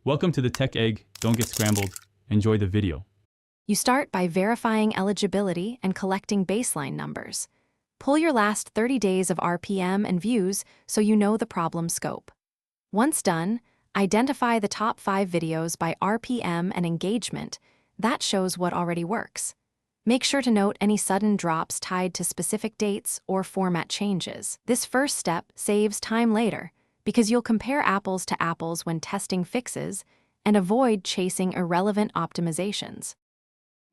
Welcome to the Tech Egg. Don't get scrambled. Enjoy the video. You start by verifying eligibility and collecting baseline numbers. Pull your last 30 days of RPM and views so you know the problem scope. Once done, identify the top 5 videos by RPM and engagement. That shows what already works. Make sure to note any sudden drops tied to specific dates or format changes. This first step saves time later, because you'll compare apples to apples when testing fixes and avoid chasing irrelevant optimizations.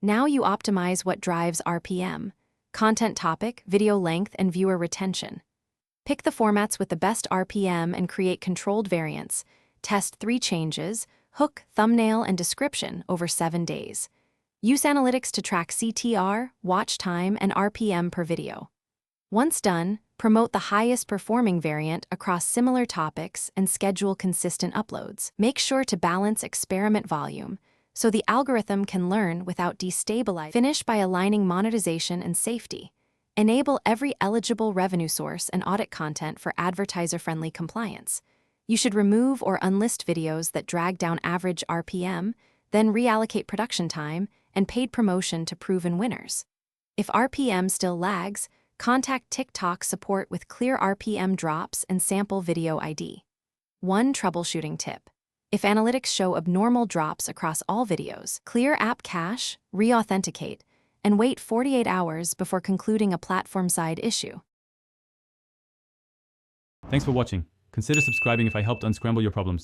Now you optimize what drives RPM: content topic, video length, and viewer retention. Pick the formats with the best RPM and create controlled variants. Test 3 changes: hook, thumbnail, and description over 7 days. Use analytics to track CTR, watch time, and RPM per video. Once done, promote the highest performing variant across similar topics and schedule consistent uploads. Make sure to balance experiment volume so the algorithm can learn without destabilizing. Finish by aligning monetization and safety. Enable every eligible revenue source and audit content for advertiser-friendly compliance. You should remove or unlist videos that drag down average RPM, then reallocate production time and paid promotion to proven winners. If RPM still lags, contact TikTok support with clear RPM drops and sample video ID. One troubleshooting tip: if analytics show abnormal drops across all videos, clear app cache, re-authenticate, and wait 48 hours before concluding a platform-side issue. Thanks for watching. Consider subscribing if I helped unscramble your problems.